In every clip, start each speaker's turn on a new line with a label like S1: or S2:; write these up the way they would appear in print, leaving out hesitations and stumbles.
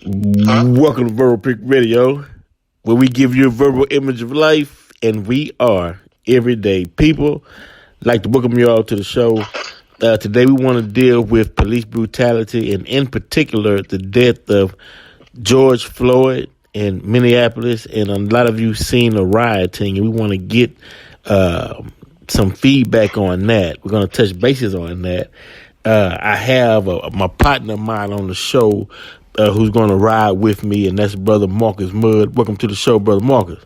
S1: Welcome to Verbal Pick Radio, where we give you a verbal image of life, and we are everyday people. I'd like to welcome you all to the show. Today we want to deal with police brutality, and in particular, the death of George Floyd in Minneapolis, and a lot of you seen the rioting, and we want to get some feedback on that. We're going to touch bases on that. I have my partner of mine on the show who's going to ride with me, and that's Brother Marcus Muhd. Welcome to the show, Brother Marcus.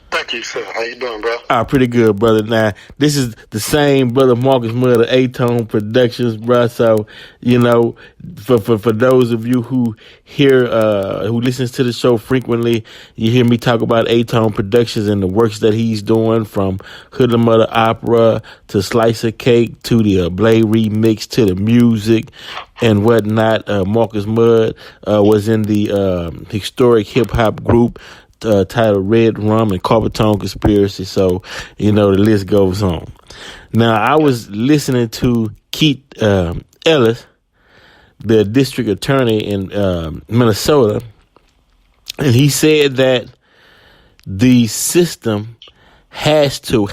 S2: Thank you, sir. How you doing, bro?
S1: Pretty good, brother. Now, this is the same Brother Marcus Muhd of A-Tone Productions, bro. So, you know, for those of you who hear, who listens to the show frequently, you hear me talk about A-Tone Productions and the works that he's doing, from Hoodlum of the Opera to Slice of Cake to the Blade remix to the music and whatnot. Marcus Muhd was in the historic hip-hop group titled Red Rum and Carpetone Conspiracy. So, you know, the list goes on. Now, I was listening to Keith Ellis, the district attorney in Minnesota, and he said that the system has to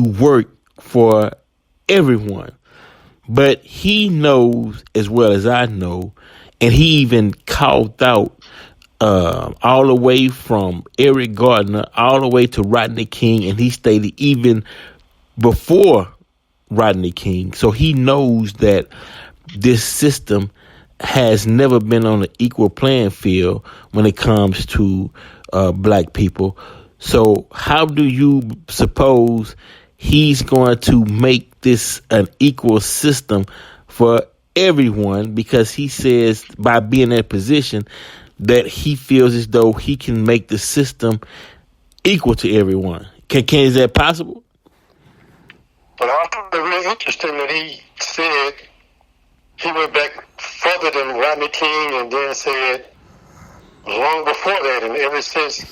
S1: work for everyone. But he knows as well as I know, and he even called out all the way from Eric Gardner all the way to Rodney King, and he stated even before Rodney King. So he knows that this system has never been on an equal playing field when it comes to black people. So how do you suppose he's going to make this an equal system for everyone? Because he says by being in that position that he feels as though he can make the system equal to everyone. Is that possible?
S2: But I thought it really interesting that he said he went back further than Rodney King and then said long before that, and ever since,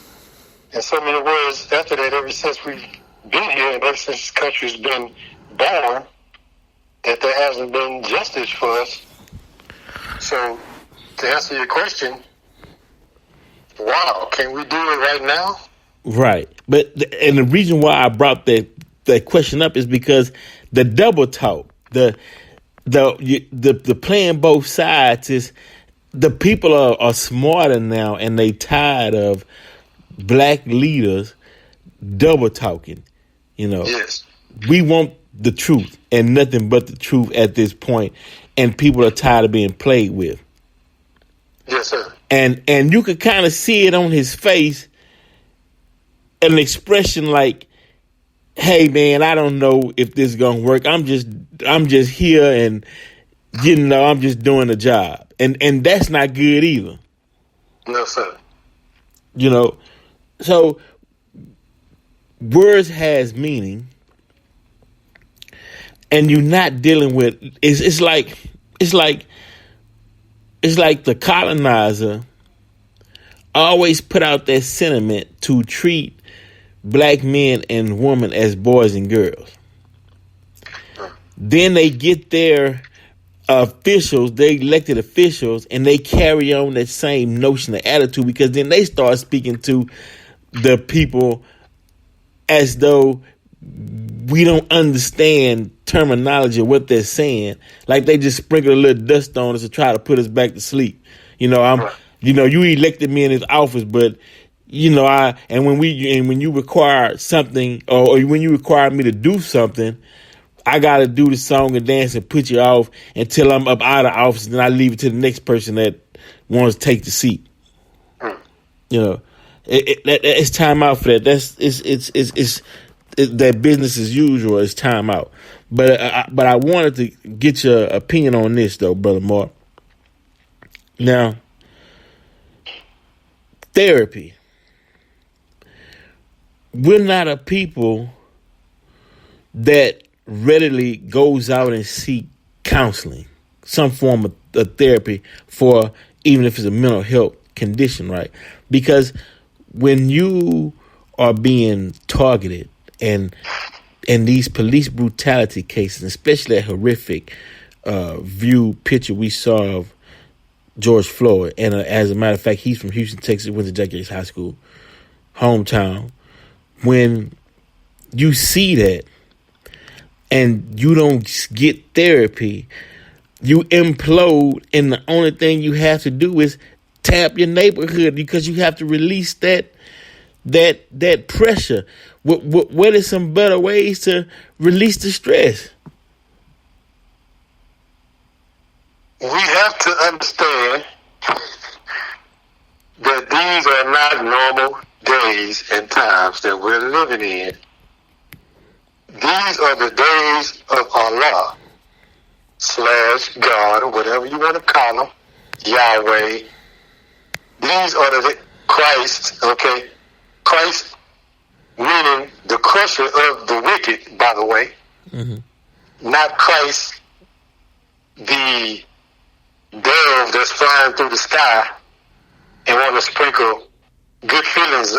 S2: in so many words after that, ever since we've been here and ever since this country's been born, that there hasn't been justice for us. So, to answer your question, wow, can we do it right now? Right.
S1: And the reason why I brought that question up is because the double talk, the playing both sides is the people are smarter now, and they tired of black leaders double talking. You know,
S2: yes.
S1: We want the truth and nothing but the truth at this point, and people are tired of being played with.
S2: Yes, sir.
S1: And you could kind of see it on his face, an expression like, "Hey man, I don't know if this is gonna work. I'm just here, and you know, I'm just doing the job." And that's not good either.
S2: No, sir.
S1: You know, so words has meaning, and you're not dealing with it's like the colonizer always put out that sentiment to treat black men and women as boys and girls. Then they get their officials, they elected officials, and they carry on that same notion of attitude, because then they start speaking to the people as though we don't understand terminology of what they're saying. Like they just sprinkle a little dust on us to try to put us back to sleep. You know, you elected me in this office, but you know, when you require something, or when you require me to do something, I got to do the song and dance and put you off until I'm up out of office, and then I leave it to the next person that wants to take the seat. You know, it's time out for that. It's that business as usual. It's time out. But I wanted to get your opinion on this, though, Brother Mark. Now, therapy. We're not a people that readily goes out and seek counseling, some form of therapy for, even if it's a mental health condition, right? Because when you are being targeted and these police brutality cases, especially that horrific picture we saw of George Floyd. And as a matter of fact, he's from Houston, Texas, went to Jack Yates High School, hometown. When you see that and you don't get therapy, you implode, and the only thing you have to do is tap your neighborhood because you have to release that pressure. What are some better ways to release the stress?
S2: We have to understand that these are not normal days and times that we're living in. These are the days of Allah / God, or whatever you want to call him, Yahweh. These are the Christ, okay? Christ meaning the crusher of the wicked, by the way. Mm-hmm. Not Christ, the dove that's flying through the sky and want to sprinkle good feelings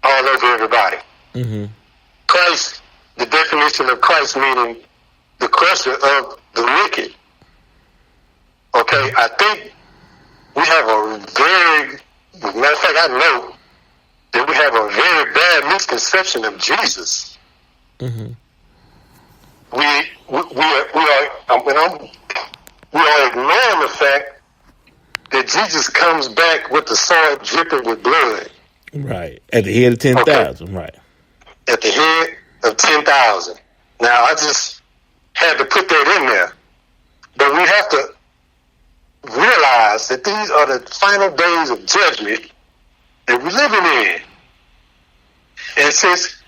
S2: all over everybody. Mm-hmm. Christ, the definition of Christ meaning the crusher of the wicked. Okay, I think we have matter of fact, I know that we have a very bad misconception of Jesus. Mm-hmm. We are ignoring the fact that Jesus comes back with the sword dripping with blood.
S1: Right. At the head of 10,000, okay. Right.
S2: At the head of 10,000. Now, I just had to put that in there. But we have to realize that these are the final days of judgment that we're living in. And since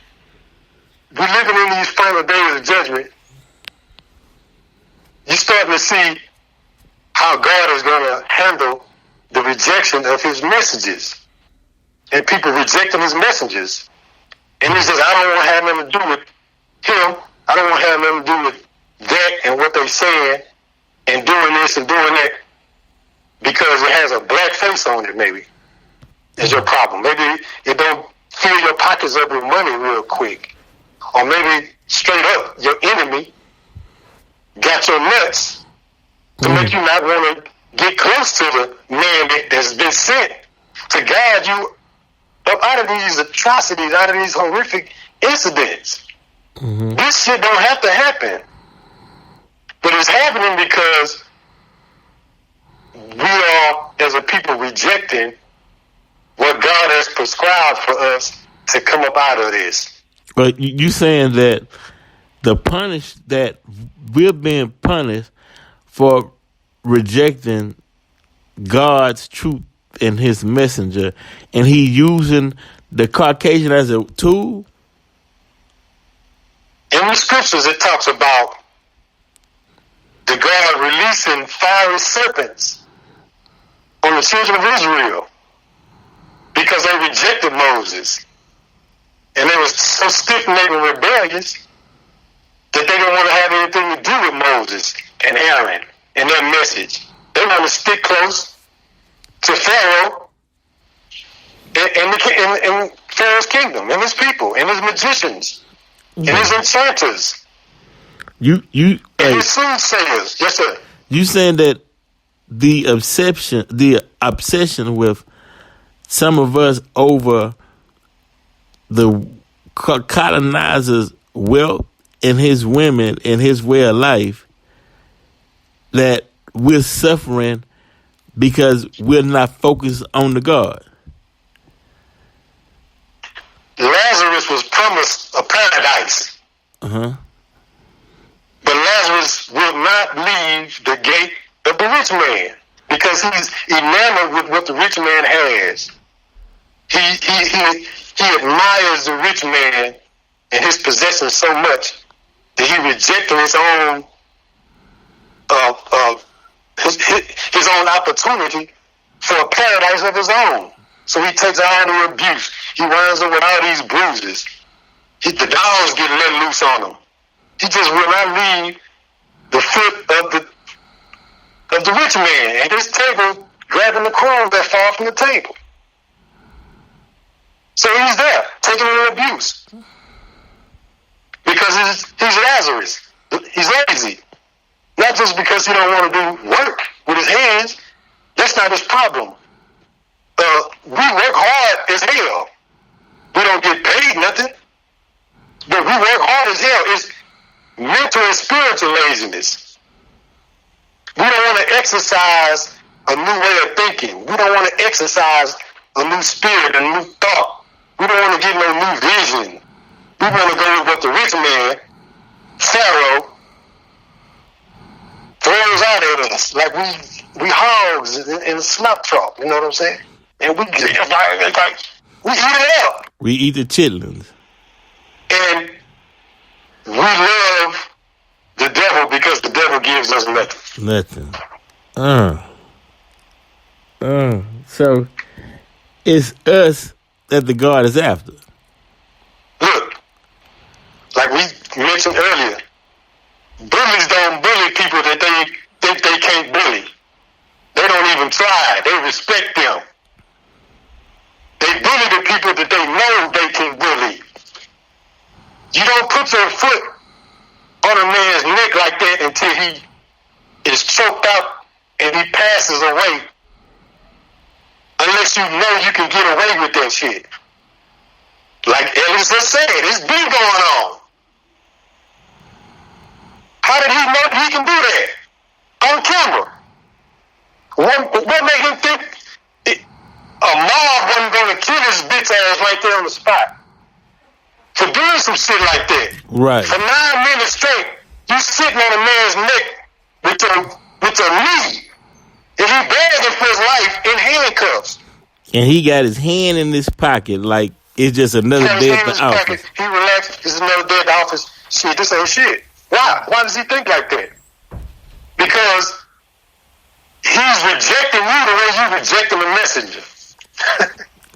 S2: we're living in these final days of judgment, you're starting to see how God is going to handle the rejection of his messages and people rejecting his messages. And he says, I don't want to have nothing to do with him. I don't want to have nothing to do with that and what they're saying and doing this and doing that because it has a black face on it, maybe, is your problem. Maybe it don't fill your pockets up with money real quick. Or maybe straight up, your enemy got your nuts to make you not want to get close to the man that's been sent to guide you up out of these atrocities, out of these horrific incidents. Mm-hmm. This shit don't have to happen. But it's happening because we are, as a people, rejecting what God has prescribed for us to come up out of this.
S1: But you saying that that we're being punished for rejecting God's truth and his messenger, and he using the Caucasian as a tool?
S2: In the scriptures, it talks about the God releasing fiery serpents on the children of Israel because they rejected Moses. And they were so stiff-necked and rebellious that they didn't want to have anything to do with Moses and Aaron and their message. They want to stick close to Pharaoh and Pharaoh's kingdom and his people and his magicians and his enchanters. And his soothsayers. Yes, sir.
S1: You saying that the obsession with some of us over the colonizer's wealth and his women and his way of life, that we're suffering because we're not focused on the God?
S2: Lazarus was promised a paradise. Uh-huh. But Lazarus will not leave the gate of the rich man because he's enamored with what the rich man has. He admires the rich man and his possessions so much that he rejected his own his own opportunity for a paradise of his own. So he takes all the abuse. He winds up with all these bruises. The dogs get let loose on him. He just will not leave the foot of the rich man at his table, grabbing the crumbs that fall from the table. So he's there, taking an abuse. Because he's Lazarus. He's lazy. Not just because he don't want to do work with his hands. That's not his problem. We work hard as hell. We don't get paid nothing. But we work hard as hell. It's mental and spiritual laziness. We don't want to exercise a new way of thinking. We don't want to exercise a new spirit, a new thought. We don't want to get no new vision. We want to go with what the rich man, Pharaoh, throws out at us. Like we hogs in a slop trough. You know what I'm saying? And we eat it up.
S1: We eat the chitlins.
S2: And we love the devil because the devil gives us nothing.
S1: Nothing. So it's us that the God is after.
S2: Look, like we mentioned earlier, bullies don't bully people that they think they can't bully. They don't even try. They respect them. They bully the people that they know they can bully. You don't put your foot on a man's neck like that until he is choked out and he passes away. Unless you know you can get away with that shit. Like Ellis just said, it's been going on. How did he know he can do that? On camera. What made him think a mob wasn't going to kill his bitch ass right there on the spot? For doing some shit like that.
S1: Right.
S2: For 9 minutes straight, you sitting on a man's neck with your knee. And he begging for his life in handcuffs.
S1: And he got his hand in his pocket like it's just another day at the office.
S2: He relaxed. It's another day at the office. Shit, this ain't shit. Why? Why does he think like that? Because he's rejecting you the way you rejecting the messenger.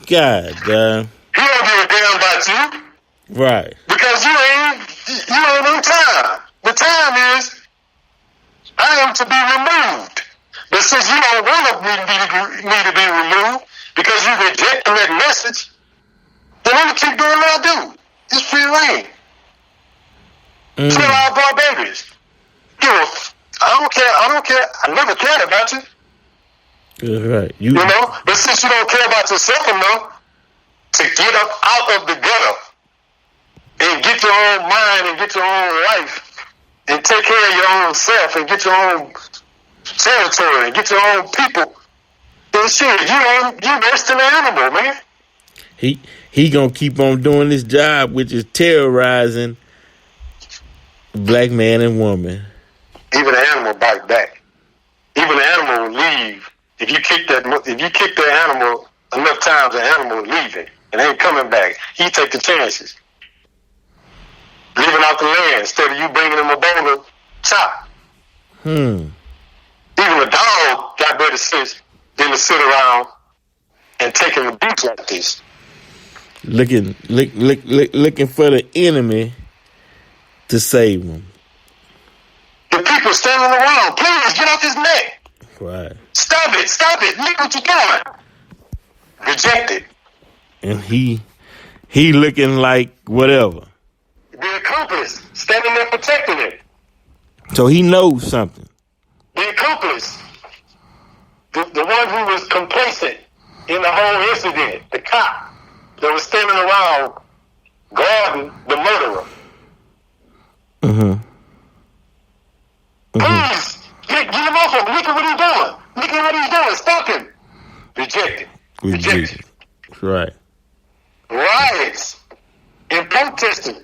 S1: God damn.
S2: He don't give a damn about you.
S1: Right.
S2: Because you ain't in time. The time is, I am to be removed. But since you don't want me to be removed because you rejecting that message, then I'm going to keep doing what I do. It's free reign. Kill all barbarians. I don't care. I never cared about you.
S1: Right.
S2: You know? But since you don't care about yourself enough to get up out of the gutter and get your own mind and get your own life and take care of your own self and get your own territory and get your own people, then shit, you worse than an animal, man.
S1: He gonna keep on doing this job, which is terrorizing black man and woman.
S2: Even an animal bite back. Even an animal will leave. If you kick that animal enough times, the animal will leave it and ain't coming back. He take the chances. Living off the land instead of you bringing him a bowl of chop. Even a dog got better sense than to sit around and taking the beach like this.
S1: Looking for the enemy to save him.
S2: The people standing around, please get off his neck.
S1: Right.
S2: Stop it. Look what you're doing. Rejected.
S1: And he looking like whatever.
S2: The accomplice standing there protecting it.
S1: So he knows something.
S2: The accomplice. The one who was complacent in the whole incident. The cop that was standing around guarding the murderer. Please, get him off him. Look at what he's doing. Look at what he's doing. Stop him. Rejected.
S1: Right.
S2: Riots and protesting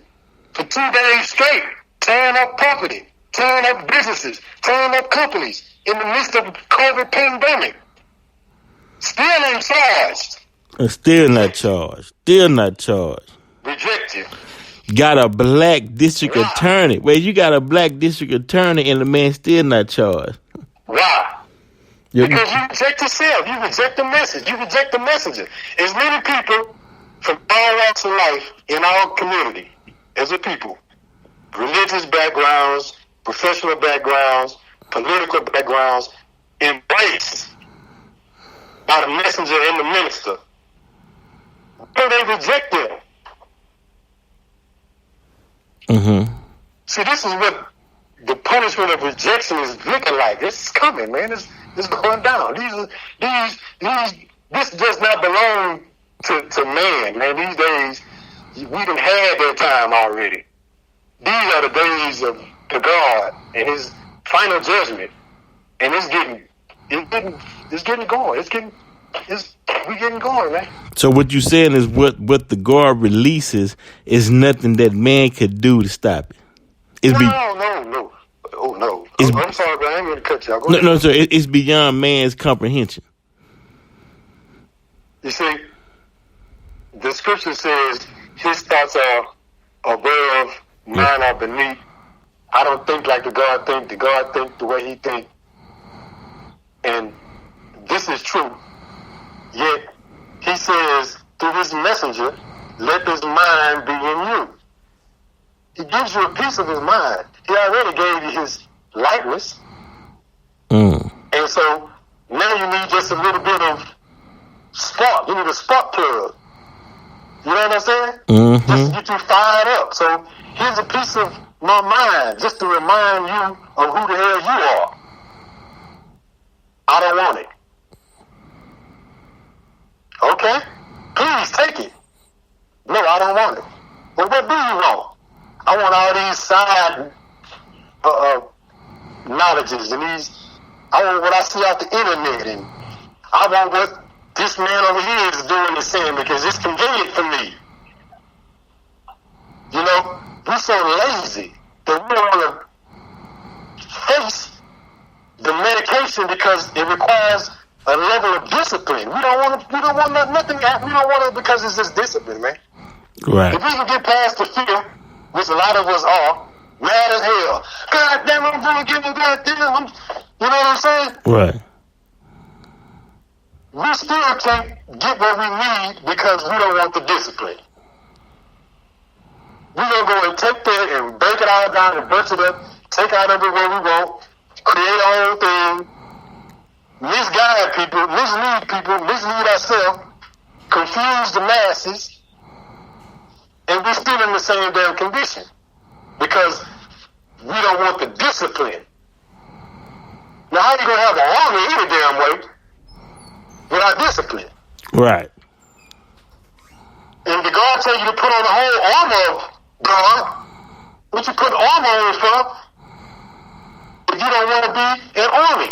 S2: for 2 days straight. Tearing up property. Tearing up businesses. Tearing up companies in the midst of the COVID pandemic. Still ain't charged.
S1: And still not charged.
S2: Rejected.
S1: Got a black district attorney. Well, you got a black district attorney and the man still not charged.
S2: Why? Because you reject yourself. You reject the message. You reject the messenger. As many people from all walks of life in our community, as a people, religious backgrounds, professional backgrounds, political backgrounds, embraced by the messenger and the minister. So they reject them. See, this is what the punishment of rejection is looking like. This is coming, man. It's It's going down. This does not belong to man, man. These days, we done had that time already. These are the days of the God and His final judgment, and we getting going, man.
S1: So what you saying is what the God releases is nothing that man could do to stop it.
S2: No. Oh no. I'm sorry, but I ain't going to cut y'all.
S1: No, sir. It's beyond man's comprehension.
S2: You see, the scripture says His thoughts are above, mine are beneath. I don't think like the God think the way He think. And this is true. Yet He says through His messenger, let this mind be in you. He gives you a piece of His mind. He already gave you His likeness. And so now you need just a little bit of spark. You need a spark plug. You know what I'm saying?
S1: Mm-hmm.
S2: Just to get you fired up. So here's a piece of my mind just to remind you of who the hell you are. I don't want it. Okay? Please take it. No, I don't want it. Well, what do you want? I want all these side knowledges and I want what I see off the internet, and I want what this man over here is doing and saying because it's convenient for me. You know, we're so lazy that we don't want to face the medication because it requires a level of discipline. We don't want nothing. We don't want it because it's just discipline, man.
S1: Right.
S2: If we can get past the fear, which a lot of us are, mad as hell. God damn, I'm going to give you that damn. You know what I'm saying?
S1: Right.
S2: We still can't get what we need because we don't want the discipline. We're going to go and take that and break it all down and burst it up, take out everywhere we want, create our own thing, misguide people, mislead ourselves, confuse the masses, and we're still in the same damn condition because we don't want the discipline. Now, how you going to have an army any damn way without discipline?
S1: Right.
S2: And the God tell you to put on the whole armor of God, what you put armor on for, if you don't want to be an army.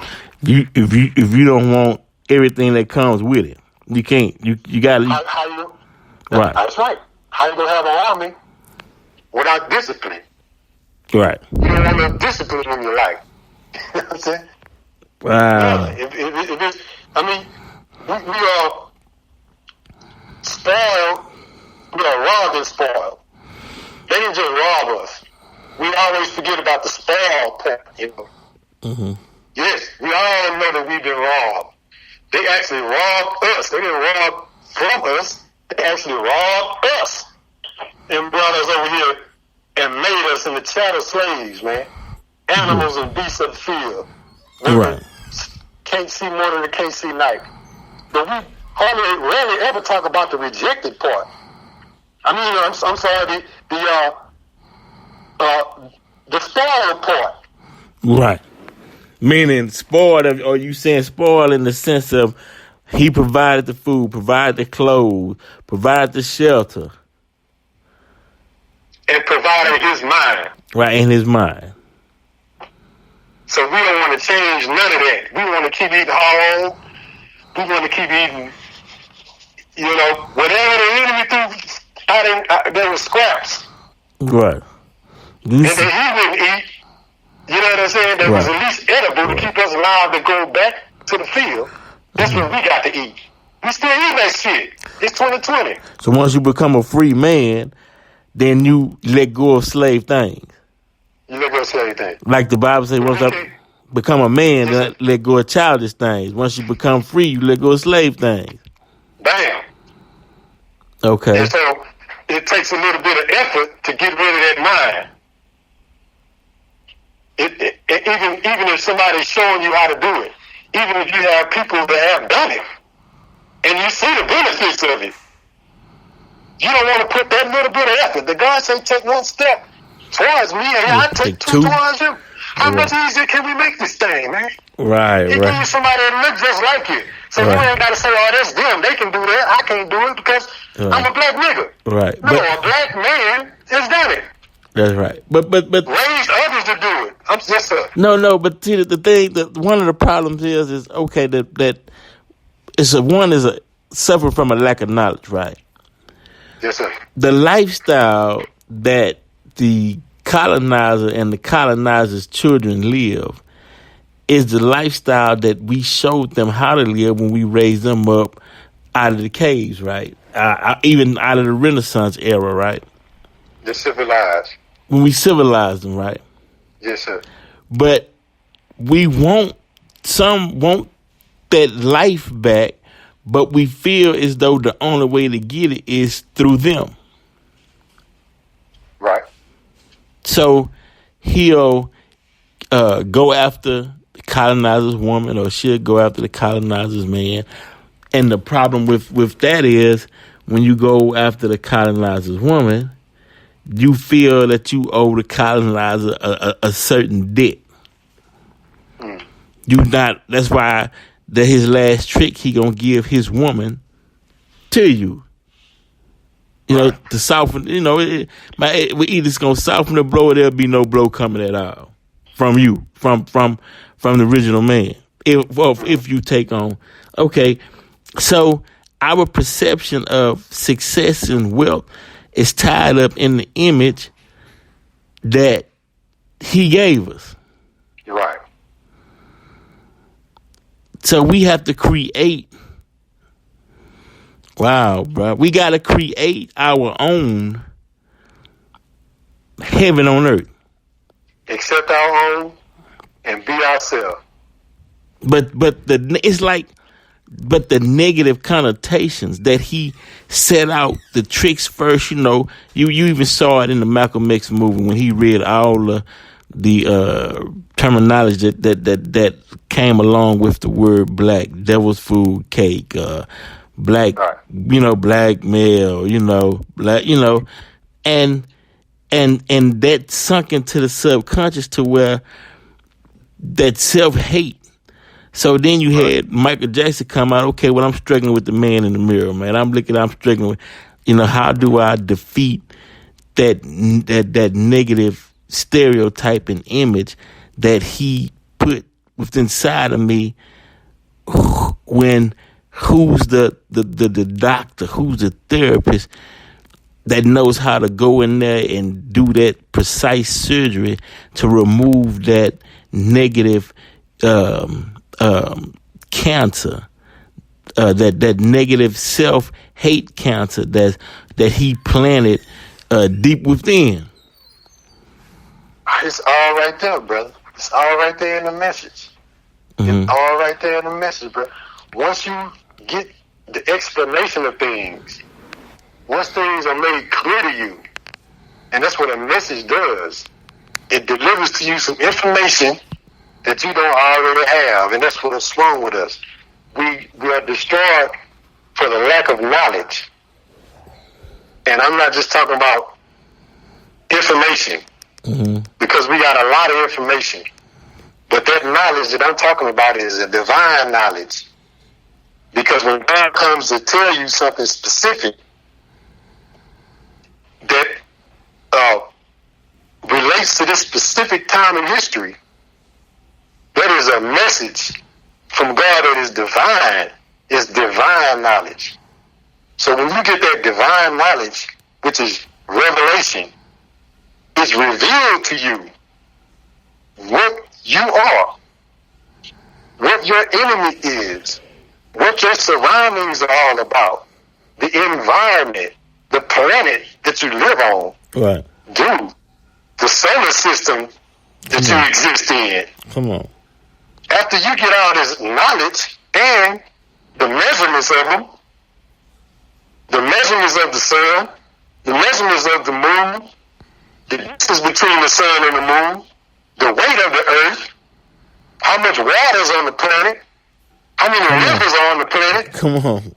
S1: If you don't want everything that comes with it, you can't. You got to. Right.
S2: That's right. How you gonna have an army without discipline?
S1: Right.
S2: You don't want no discipline in your life. You know what I'm saying?
S1: Wow.
S2: Yeah, if it's, I mean, we are spoiled. We are robbed and spoiled. They didn't just rob us. We always forget about the spoil part, you know.
S1: Mm-hmm.
S2: Yes, we all know that we've been robbed. They actually robbed us. They didn't rob from us. They actually robbed us and brought us over here and made us into chattel slaves, man. Animals and beasts of the field.
S1: Right.
S2: Can't see morning and can't see night. But we rarely ever talk about the rejected part. I mean, I'm sorry, the spoiled part.
S1: Right. Meaning spoiled, or you saying spoiled in the sense of he provided the food, provided the clothes, provided the shelter.
S2: And provided his mind.
S1: Right, in his mind.
S2: So we don't want to change none of that. We want to keep eating whole. We want to keep eating, you know, whatever the enemy threw there was scraps.
S1: Right.
S2: And that he wouldn't eat. You know what I'm saying? That was at least edible to keep us alive to go back to the field. That's what we got to eat. We still eat that shit. It's 2020.
S1: So once you become a free man, then you let go of slave things.
S2: You let go of slave things.
S1: Like the Bible says, once I become a man, then let go of childish things. Once you become free, you let go of slave things.
S2: Bam.
S1: Okay.
S2: And so it takes a little bit of effort to get rid of that mind. Even if somebody's showing you how to do it, even if you have people that have done it, and you see the benefits of it, you don't want to put that little bit of effort. The God say take one step towards me, and I take two towards you. How much easier can we make this thing, man?
S1: Right,
S2: It gives you somebody that looks just like you. So you ain't got to say, oh, that's them. They can do that. I can't do it because I'm a black nigga.
S1: Right.
S2: No, a black man has done it.
S1: That's right. But
S2: raised others to do it. I'm just
S1: No, but see, the thing, that one of the problems is okay, that one is suffer from a lack of knowledge, right?
S2: Yes, sir.
S1: The lifestyle that the colonizer and the colonizer's children live is the lifestyle that we showed them how to live when we raised them up out of the caves, right? Even out of the Renaissance era, right?
S2: They're civilized.
S1: When we civilized them, right?
S2: Yes, sir.
S1: But some want that life back, but we feel as though the only way to get it is through them.
S2: Right.
S1: So he'll go after the colonizer's woman, or she'll go after the colonizer's man. And the problem with that is, when you go after the colonizer's woman, you feel that you owe the colonizer a certain debt. That's why his last trick, he gonna give his woman to you. You know, to soften, we either it's gonna soften the blow, or there'll be no blow coming at all from you, from the original man. If you take on, okay, so our perception of success and wealth is tied up in the image that he gave us.
S2: Right.
S1: So we have to create. Wow, bro. We got to create our own heaven on earth.
S2: Accept our own and be ourselves.
S1: But the negative connotations that he set out, the tricks first, you even saw it in the Malcolm X movie when he read all the terminology that came along with the word black, devil's food cake, black, black male, black, and that sunk into the subconscious to where that self-hate. So then you had Michael Jackson come out, okay, well, I'm struggling with the man in the mirror, man. I'm struggling with, how do I defeat that negative stereotype and image that he put within inside of me, when who's the doctor, who's the therapist that knows how to go in there and do that precise surgery to remove that negative cancer, that negative self-hate cancer that he planted deep within.
S2: It's all right there, brother. It's all right there in the message.
S1: Mm-hmm.
S2: It's all right there in the message, bro. Once you get the explanation of things, once things are made clear to you, and that's what a message does, it delivers to you some information that you don't already have, and that's what's wrong with us. We are destroyed for the lack of knowledge. And I'm not just talking about information, because we got a lot of information. But that knowledge that I'm talking about is a divine knowledge. Because when God comes to tell you something specific that relates to this specific time in history, that is a message from God that is divine. It's divine knowledge. So when you get that divine knowledge, which is revelation, it's revealed to you what you are, what your enemy is, what your surroundings are all about, the environment, the planet that you live on,
S1: right?
S2: Dude, the solar system that you exist in.
S1: Come on.
S2: After you get all this knowledge and the measurements of them, the measurements of the sun, the measurements of the moon, the distance between the sun and the moon, the weight of the earth, how much water is on the planet, how many rivers are on the planet.
S1: Come on.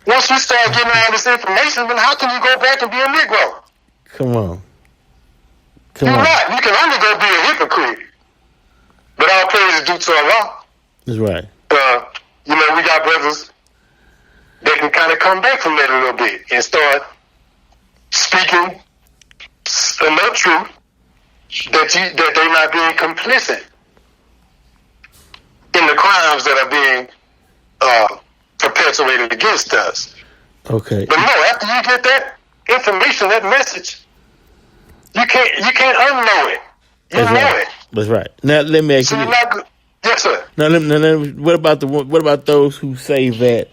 S2: Once you start getting all this information, then how can you go back and be a Negro?
S1: Come on.
S2: You're not. You can only go be a hypocrite. But all praise is due to Allah.
S1: That's right.
S2: We got brothers that can kind of come back from that a little bit and start speaking enough truth that they're not being complicit in the crimes that are being perpetuated against us.
S1: Okay.
S2: But no, after you get that information, that message, you can't unknow it. You know it.
S1: That's right. Now let me ask you.
S2: Yes, sir.
S1: Now, what about those who say that,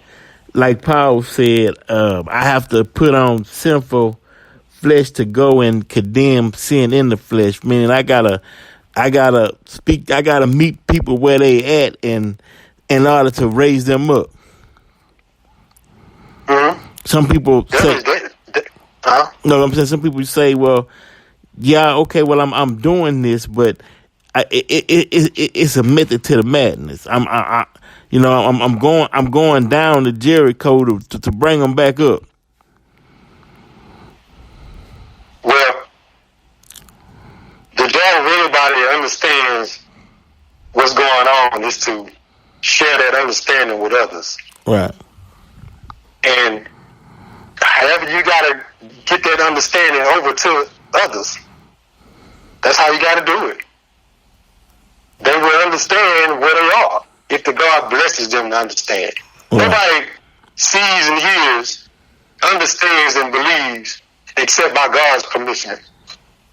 S1: like Paul said, I have to put on sinful flesh to go and condemn sin in the flesh? Meaning, I gotta meet people where they at, and in order to raise them up.
S2: Mm-hmm.
S1: Some people say, no, I'm saying some people say, well, yeah, okay, well, I'm doing this, but it's a method to the madness. I'm going down to Jericho to bring them back up.
S2: Well, the job of anybody that understands what's going on is to share that understanding with others.
S1: Right.
S2: And however you gotta get that understanding over to others, that's how you gotta do it. They will understand where they are if the God blesses them to understand. Right. Nobody sees and hears, understands and believes except by God's permission.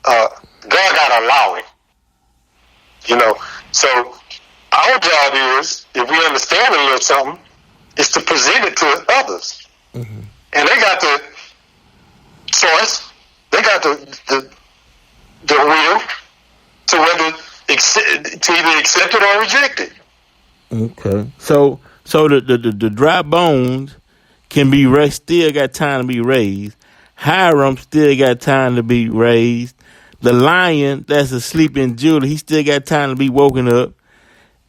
S2: God gotta allow it. So our job is, if we understand a little something, is to present it to others. Mm-hmm. And they got the choice, they got the will to whether to either accept it or reject it.
S1: Okay. So the dry bones can be raised, still got time to be raised. Hiram still got time to be raised. The lion that's asleep in Judah, he still got time to be woken up.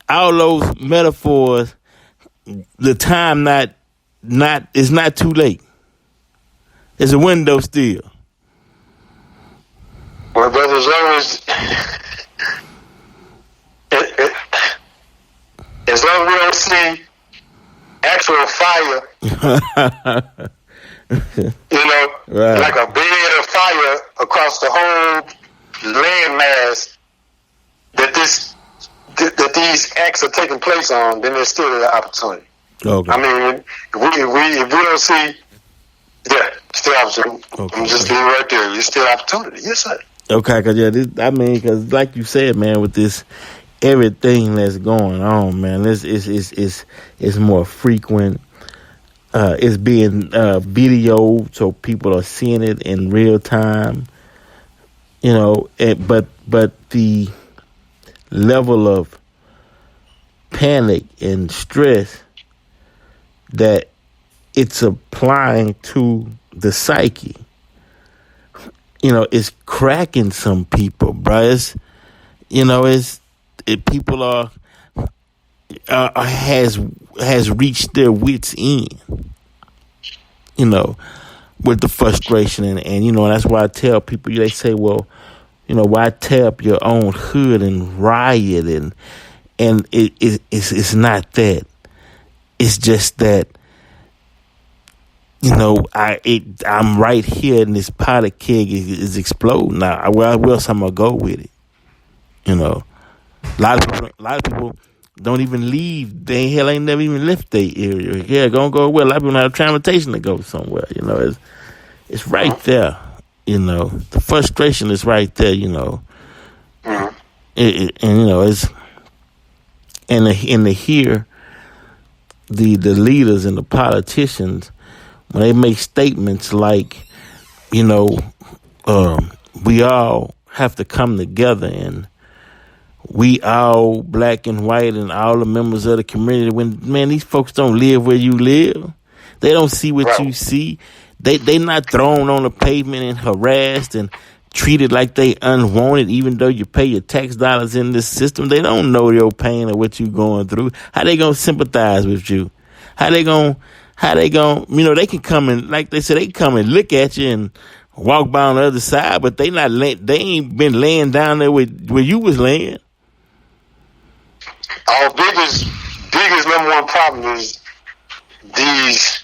S1: All those metaphors, the time it's not too late. There's a window still.
S2: Well, brother, as long as we don't see actual fire, right, like a bed of fire across the whole landmass that these acts are taking place on, then there's still an opportunity.
S1: Okay.
S2: I mean, if we don't see, still opportunity.
S1: Okay.
S2: I'm just leaving right there. There's still opportunity. Yes, sir.
S1: Okay, because like you said, man, with this everything that's going on, man, it's more frequent. It's being videoed, so people are seeing it in real time. But the level of panic and stress that it's applying to the psyche, it's cracking some people, bro. People has reached their wits' end, with the frustration and that's why I tell people, they say, well, why tear up your own hood and riot and it's not that. It's just that I'm right here and this powder keg is exploding now. Where else I'm gonna go with it? A lot of people don't even leave. They ain't never even left their area. Yeah, gonna go where? A lot of people have transportation to go somewhere. It's right there. The frustration is right there. It's and to hear the leaders and the politicians when they make statements like, we all have to come together and we all black and white and all the members of the community. When, man, these folks don't live where you live. They don't see what you see. They not thrown on the pavement and harassed and treated like they unwanted, even though you pay your tax dollars in this system. They don't know your pain or what you going through. How they gonna sympathize with you? How they gonna, they can come and, like they said, they come and look at you and walk by on the other side, but they ain't been laying down there where you was laying.
S2: our biggest number one problem is these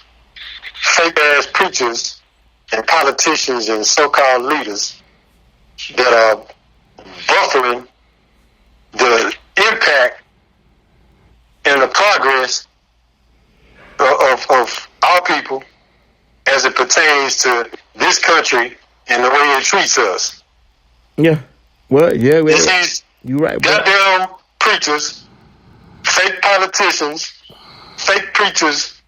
S2: fake ass preachers and politicians and so-called leaders that are buffering the impact and the progress of our people as it pertains to this country and the way it treats us.
S1: Yeah. Well, yeah. Well,
S2: you're
S1: right, bro.
S2: Goddamn preachers, fake politicians, fake preachers,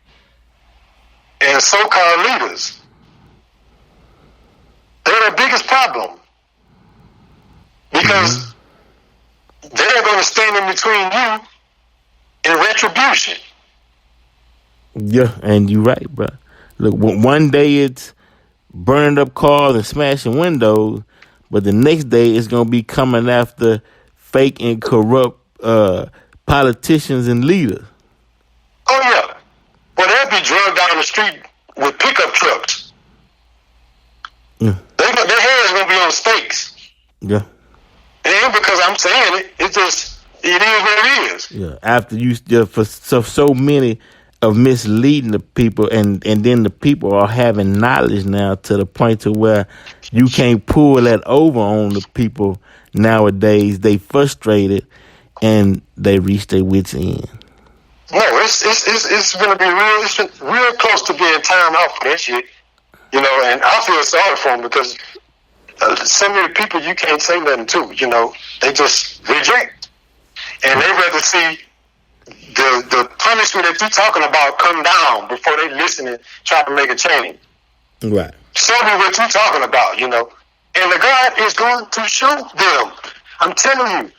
S2: and so-called leaders. They're the biggest problem. Because they're going to stand in between you and retribution.
S1: Yeah, and you're right, bro. Look, one day it's burning up cars and smashing windows, but the next day it's going to be coming after fake and corrupt politicians and leaders.
S2: Oh, yeah. Well, they'll be drugged down the street with pickup trucks.
S1: Yeah.
S2: Their heads going to be on stakes.
S1: Yeah.
S2: It ain't because I'm saying it. It is what it is.
S1: Yeah. After you for so many of misleading the people, and then the people are having knowledge now to the point to where you can't pull that over on the people nowadays. They frustrated and they reach their wits' end.
S2: No, it's gonna be real. It's real close to being time out for that shit. You know, and I feel sorry for them because so many people you can't say nothing to. You know, they just reject, and they rather see the punishment that you're talking about come down before they listen and try to make a change.
S1: Right.
S2: Show me what you're talking about, you know. And the God is going to show them. I'm telling you.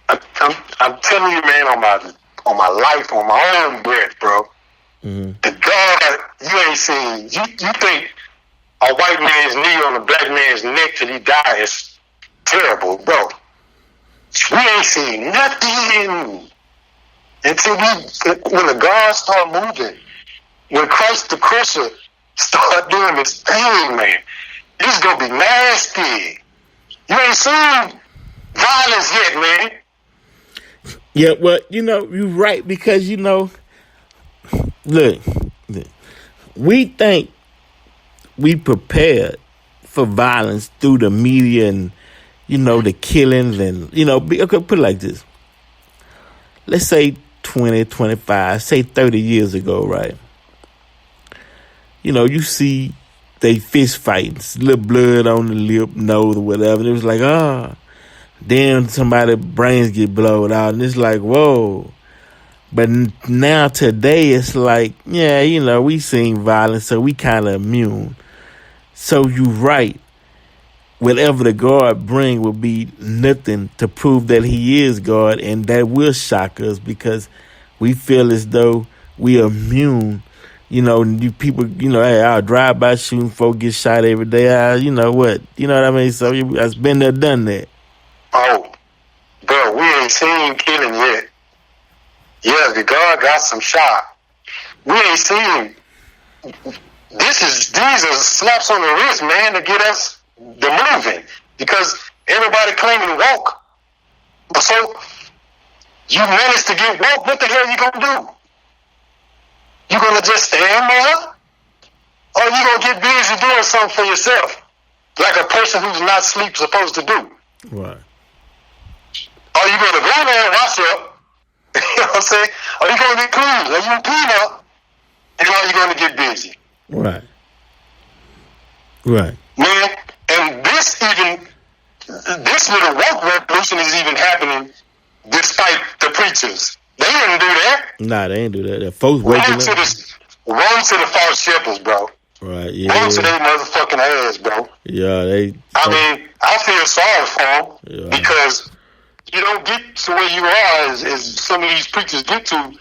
S2: I'm telling you, man, on my life, on my own breath, bro. Mm-hmm. The God you ain't seen. You think a white man's knee on a black man's neck till he dies is terrible, bro. We ain't seen nothing. Until when the God start moving, when Christ the Crusher start doing his thing, man, it's gonna be nasty. You ain't seen violence yet, man.
S1: Yeah, well, you know, you're right, because, you know, look, we think we prepared for violence through the media and, you know, the killings and, you know, okay, put it like this. Let's say 20, 25, say 30 years ago, right? You know, you see they fist fighting, little blood on the lip, nose, or whatever. And it was like, then somebody's brains get blown out, and it's like, whoa. But now today, it's like, yeah, you know, we seen violence, so we kind of immune. So you're right. Whatever the God bring will be nothing to prove that he is God, and that will shock us because we feel as though we are immune. You know, you people, you know, hey, I'll drive by shooting, folk get shot every day. You know what? You know what I mean? So I've been there, done that.
S2: Oh, bro, we ain't seen killing yet. Yeah, the God got some shot. We ain't seen. These are slaps on the wrist, man, to get us the moving, because everybody claiming woke. So you managed to get woke. What the hell you gonna do? You gonna just stand there, or you gonna get busy doing something for yourself, like a person who's not sleep supposed to do?
S1: Right.
S2: Or you gonna go there and wash up? You know what I'm saying? Or you gonna get clean? Or you gonna clean up? And are you gonna get busy?
S1: Right. Right.
S2: Man, and this little woke revolution is even happening despite the preachers. They didn't do that.
S1: Nah, they ain't do that. The folks waking up.
S2: Run to the false shepherds, bro.
S1: Right, yeah.
S2: Run to their motherfucking ass, bro.
S1: Yeah,
S2: I mean, I feel sorry for them because you don't get to where you are as some of these preachers get to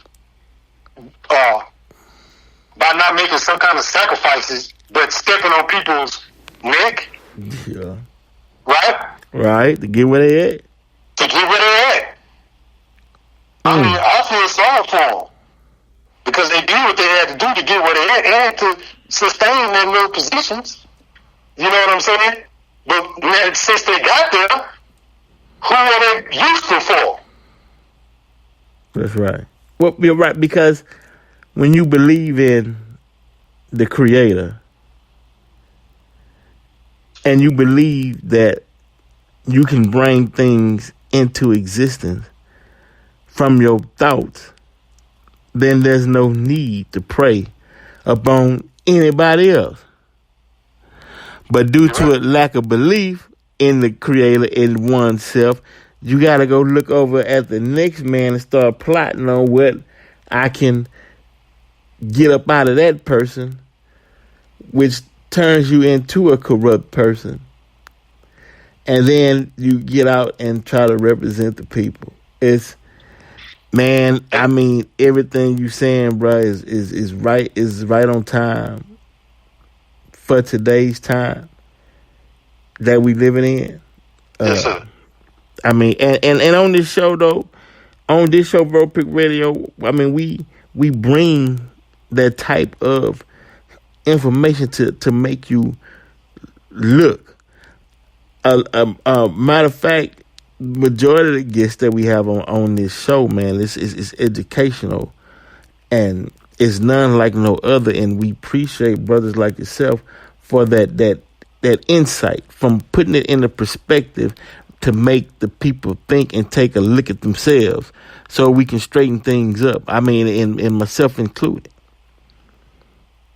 S2: by not making some kind of sacrifices, but stepping on people's neck.
S1: Yeah.
S2: Right?
S1: Right, to get where they at.
S2: To get where they at. I mean, I feel sorry for them because they did what they had to do to get where they at and to sustain their little positions. You know what I'm saying? But since they got there, who are they useful for?
S1: That's right. Well, you're right, because when you believe in the Creator and you believe that you can bring things into existence from your thoughts, then there's no need to pray upon anybody else. But due to a lack of belief in the Creator, in oneself, you got to go look over at the next man and start plotting on what I can get up out of that person, which turns you into a corrupt person. And then you get out and try to represent the people. Man, I mean, everything you saying, bro, is right on time for today's time that we living in.
S2: Yes, sir.
S1: I mean, and on this show, though, Bro Pick Radio, I mean, we bring that type of information to make you look. Matter of fact, majority of the guests that we have on this show, man, it's educational, and it's none like no other. And we appreciate brothers like yourself for that insight, from putting it into perspective to make the people think and take a look at themselves, so we can straighten things up. I mean, and myself included.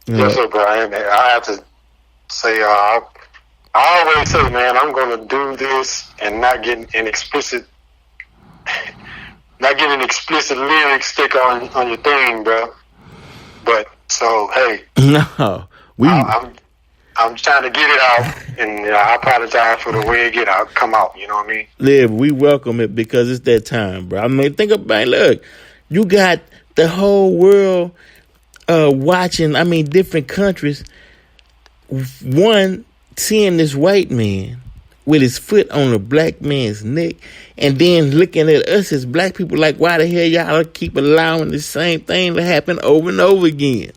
S2: Yes, sir, Brian. I have to say, I always say, man, I'm going to do this and not get an explicit lyric stick on your thing, bro. But so, hey,
S1: no,
S2: I'm trying to get it out, and I apologize for the way it come out. You know what I mean?
S1: Live, we welcome it because it's that time, bro. I mean, think about it. Look, you got the whole world watching. I mean, different countries. One, seeing this white man with his foot on a black man's neck, and then looking at us as black people like, why the hell y'all keep allowing the same thing to happen over and over again?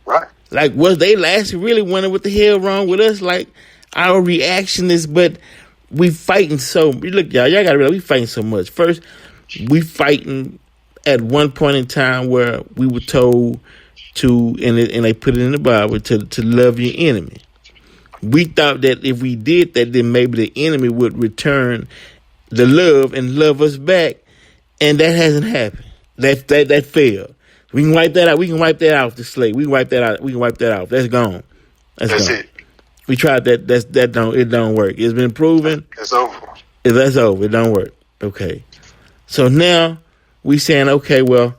S2: Right. Like,
S1: was they last really wondering what the hell wrong with us? Like, our reaction is, but we fighting so. Look, y'all gotta realize we fighting so much. First, we fighting at one point in time where we were told to, and they put it in the Bible, to love your enemy. We thought that if we did that, then maybe the enemy would return the love and love us back, and that hasn't happened. That failed. We can wipe that out. We can wipe that out the slate. We can wipe that out. We can wipe that out. That's gone. That's gone.
S2: It.
S1: We tried that. It don't work. It's been proven.
S2: It's over.
S1: That's over. It don't work. Okay. So now we saying, okay, well,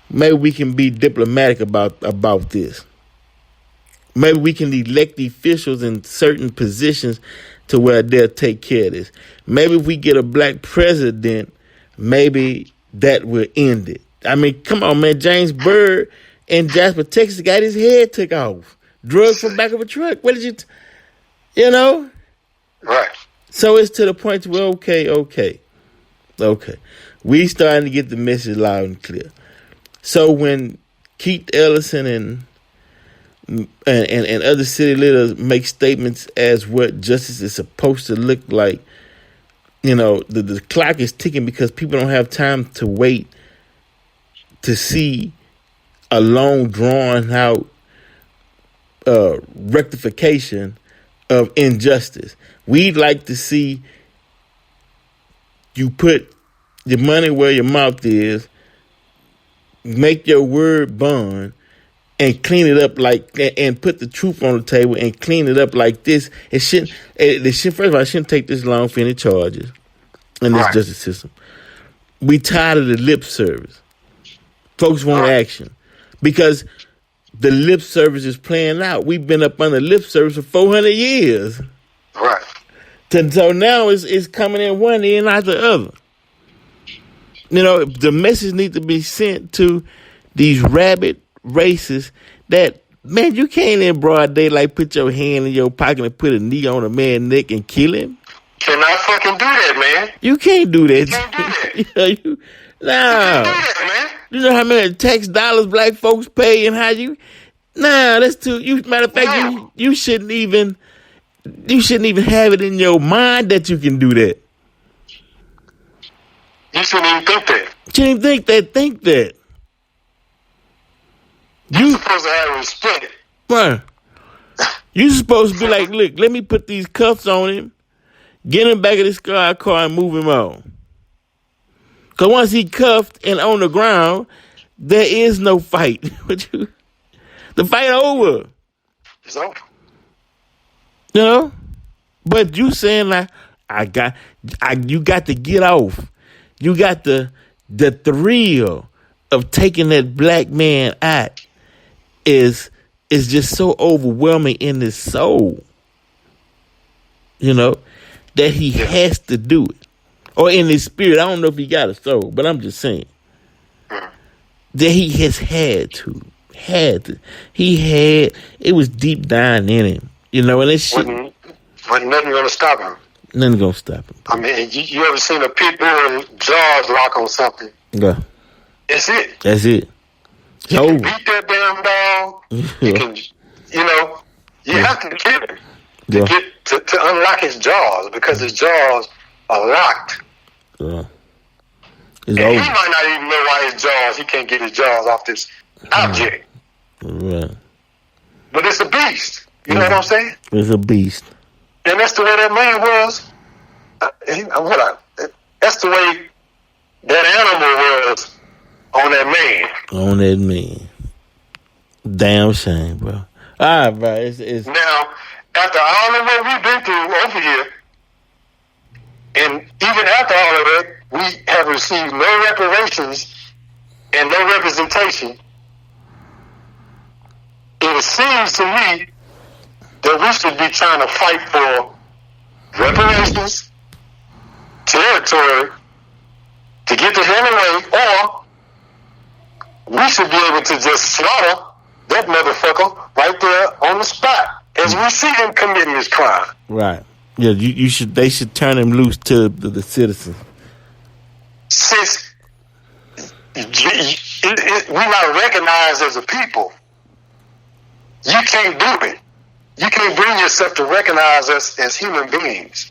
S1: maybe we can be diplomatic about this. Maybe we can elect officials in certain positions to where they'll take care of this. Maybe if we get a black president, maybe that will end it. I mean, come on, man. James Byrd in Jasper, Texas, got his head took off. Drugs from the back of a truck. What did you know?
S2: Right.
S1: So it's to the point where, okay. We starting to get the message loud and clear. So when Keith Ellison and other city leaders make statements as what justice is supposed to look like, the clock is ticking because people don't have time to wait to see a long drawn out rectification of injustice. We'd like to see you put your money where your mouth is, make your word bond, and clean it up and put the truth on the table and clean it up like this. First of all, it shouldn't take this long for any charges in this justice system. We tired of the lip service. Folks want action because the lip service is playing out. We've been up under lip service for 400 years.
S2: Right.
S1: So now it's coming in one ear and out the other. The message needs to be sent to these rabid racists that, man, you can't in broad daylight put your hand in your pocket and put a knee on a man's neck and kill him.
S2: Cannot fucking do that, man.
S1: You can't do that.
S2: You can't do that.
S1: You can't do that, man. You know how many tax dollars black folks pay and how you... that's too... Matter of fact, you shouldn't even have it in your mind that you can do that.
S2: You shouldn't even think that.
S1: She didn't think that.
S2: You're supposed to have respect.
S1: Right. You supposed to be like, look, let me put these cuffs on him, get him back in the squad car and move him on. Because once he cuffed and on the ground, there is no fight. The fight over.
S2: It's over.
S1: You know? But you saying like, you got to get off. You got the thrill of taking that black man out is just so overwhelming in his soul. You know, that he has to do it. Or in his spirit. I don't know if he got a soul, but I'm just saying. That he has had to. It was deep down in him. You know, and that shit.
S2: Wasn't nothing going to stop him.
S1: Nothing going to stop him.
S2: I mean, you ever seen a pit bull jaws lock on something?
S1: Yeah.
S2: That's it.
S1: That's it.
S2: You can beat that damn dog. You can, you have to get him to unlock his jaws because his jaws are locked.
S1: Yeah.
S2: And he might not even know why he can't get his jaws off this object.
S1: Right.
S2: But it's a beast. You know what I'm saying?
S1: It's a beast.
S2: And that's the way that man was. That's the way that animal was on that man.
S1: On that man. Damn shame, bro. All right, bro. It's
S2: now, after all of what we've been through over here, and even after all of that, we have received no reparations and no representation. It seems to me that we should be trying to fight for reparations, territory, to get the hell away, or we should be able to just slaughter that motherfucker right there on the spot as we see him committing this crime.
S1: Right. Yeah, they should turn him loose to the citizens.
S2: Since we're not recognized as a people, you can't do it. You can't bring yourself to recognize us as human beings.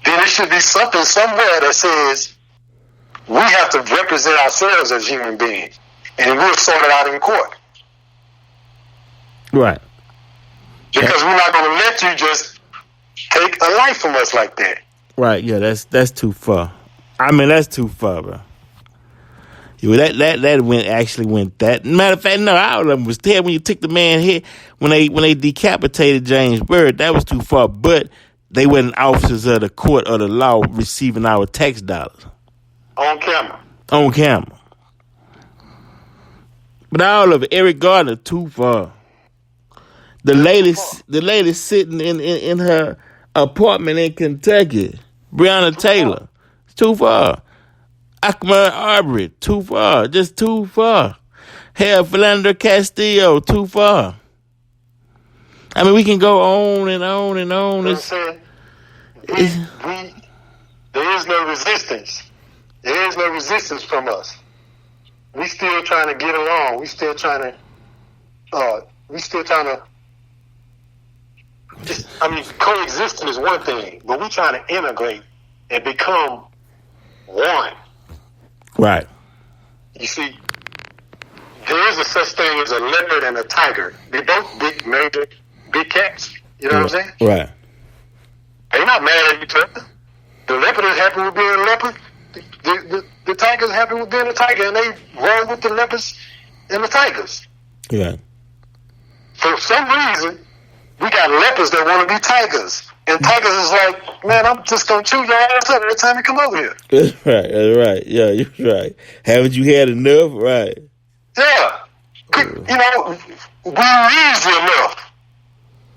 S2: Then there should be something somewhere that says we have to represent ourselves as human beings. And we'll sort it out in court.
S1: Right.
S2: Because we're not going to let you just take a life from us like that.
S1: Right, yeah, that's too far. I mean, that's too far, bro. Yeah, that went that. Matter of fact, no, all of them was there when you took the man here when they decapitated James Byrd. That was too far, but they weren't officers of the court or the law receiving our tax dollars
S2: on camera.
S1: But all of it, Eric Gardner, too far. The lady sitting in her apartment in Kentucky, Breonna Taylor, it's too far. Ahmaud Arbery, too far, just too far. Hell, Philando Castillo, too far. I mean, we can go on and on and on.
S2: There is no resistance. There is no resistance from us. We still trying to get along. We still trying to. Coexisting is one thing, but we trying to integrate and become one.
S1: Right.
S2: You see, there is a such thing as a leopard and a tiger. They're both big cats. You know what I'm saying?
S1: Right.
S2: They're not mad at each other. The leopard is happy with being a leopard. The tiger is happy with being a tiger, and they roll with the leopards and the tigers.
S1: Yeah.
S2: For some reason, we got leopards that want to be tigers. And tigers is like, man, I'm just going to chew your ass up every time you come over here.
S1: That's right. Yeah, you're right. Haven't you had enough? Right.
S2: Yeah. We easy enough.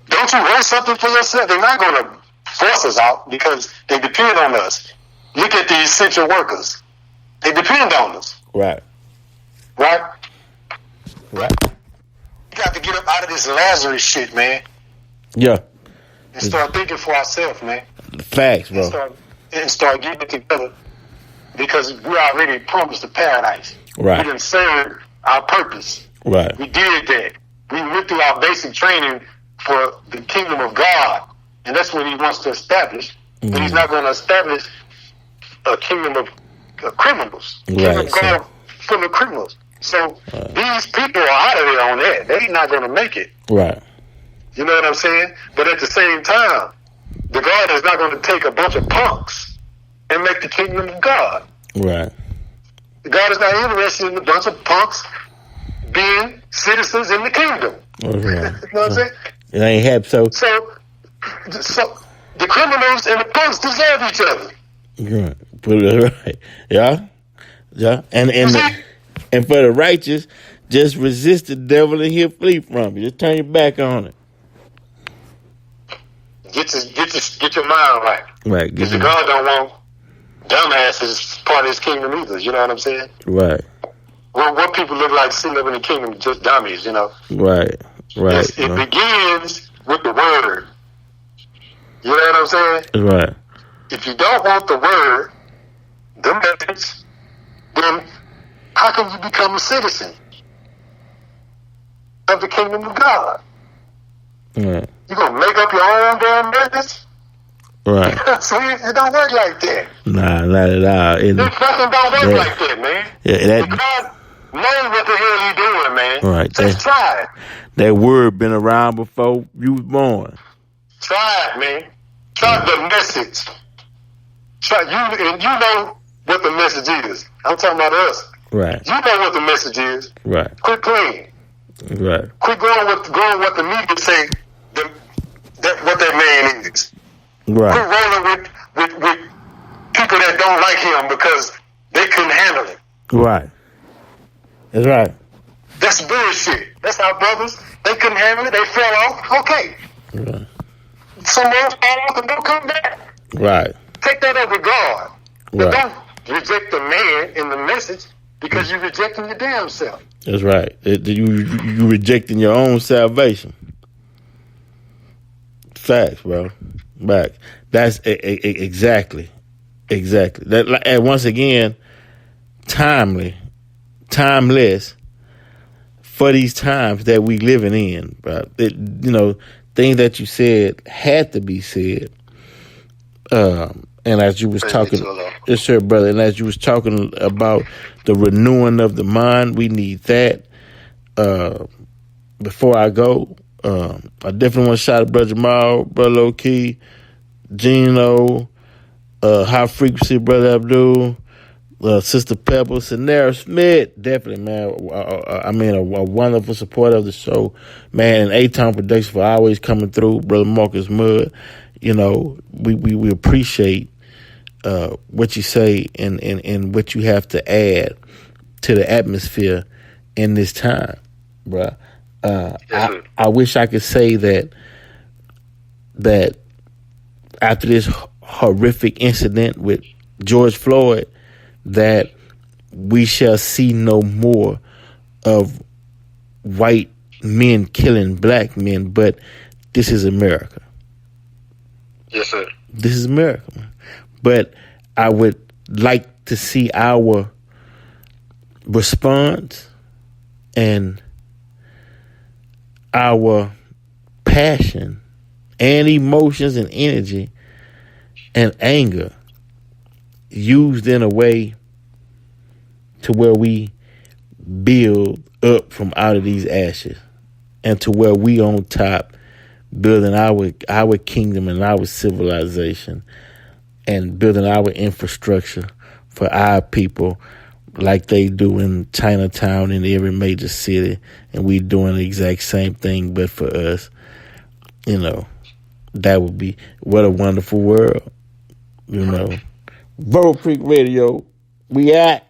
S2: Don't you want something for yourself? They're not going to force us out because they depend on us. Look at the essential workers. They depend on us.
S1: Right.
S2: Right? Right. We got to get up out of this Lazarus shit, man.
S1: Yeah.
S2: And start thinking for ourselves, man.
S1: Facts, bro.
S2: And start getting it together. Because we already promised a paradise.
S1: Right.
S2: We didn't serve our purpose.
S1: Right.
S2: We did that. We went through our basic training for the kingdom of God. And that's what he wants to establish. Mm-hmm. But he's not going to establish a kingdom of criminals.
S1: Right.
S2: Kingdom full of criminals. So these people are out of there on that. They're not going to make it.
S1: Right.
S2: You know what I'm saying? But at the same time, the God is not going to take a bunch of punks and make the kingdom of God.
S1: Right.
S2: God is not interested in a bunch of punks being citizens in the kingdom.
S1: Right.
S2: You know what I'm saying?
S1: It ain't happy. So
S2: the criminals and the punks deserve each other.
S1: right. Put it right. Yeah. Yeah. And for the righteous, just resist the devil and he'll flee from you. Just turn your back on it.
S2: Get your mind right.
S1: Right.
S2: Because God don't want dumbasses part of his kingdom either. You know what I'm saying?
S1: Right.
S2: Well, what people look like sitting up in the kingdom, just dummies, you know?
S1: Right. Right.
S2: It begins with the word. You know what I'm saying?
S1: Right.
S2: If you don't want the word, the message, then how can you become a citizen of the kingdom of God?
S1: Right.
S2: You gonna make up your own damn message?
S1: Right.
S2: You know what I'm saying? It don't work like that.
S1: Nah, not at all.
S2: It fucking don't work like that, man.
S1: Yeah,
S2: God knows what the hell he doing, man.
S1: Right.
S2: Just try it.
S1: That word been around before you was born.
S2: Try it, man. Try the message. Try you, and you know what the message is. I'm talking about us.
S1: Right.
S2: You know what the message is.
S1: Right.
S2: Quit playing.
S1: Right.
S2: Quit going with what the media say. What that man is.
S1: Right.
S2: Quit rolling with people that don't like him because they couldn't handle it.
S1: Right. That's right.
S2: That's bullshit. That's our brothers. They couldn't handle it. They fell off. Okay.
S1: Right.
S2: Someone else fall off and don't come back.
S1: Right.
S2: Take that over God. But
S1: Right.
S2: don't reject the man in the message because you're rejecting your damn self.
S1: That's right. You rejecting your own salvation. Facts, bro. Back. That's exactly. That, and once again, timeless for these times that we living in, bro. Things that you said had to be said. And as you was talking, yes, sir, brother. And as you was talking about the renewing of the mind, we need that. Before I go, I definitely want to shout out Brother Jamal, Brother Low Key, Gino, High Frequency, Brother Abdul, Sister Pebble, Sanara Smith, definitely, man. A wonderful supporter of the show, man. And A-Town Production for always coming through, Brother Marcus Muhd. You know, we appreciate what you say and what you have to add to the atmosphere in this time, bruh. I wish I could say that after this horrific incident with George Floyd, that we shall see no more of white men killing black men, but this is America.
S2: Yes, sir.
S1: This is America. But I would like to see our response and our passion and emotions and energy and anger used in a way to where we build up from out of these ashes and to where we on top building our kingdom and our civilization and building our infrastructure for our people like they do in Chinatown in every major city, and we doing the exact same thing but for us. You know, that would be, what a wonderful world. You know, Vero Creek Radio, we at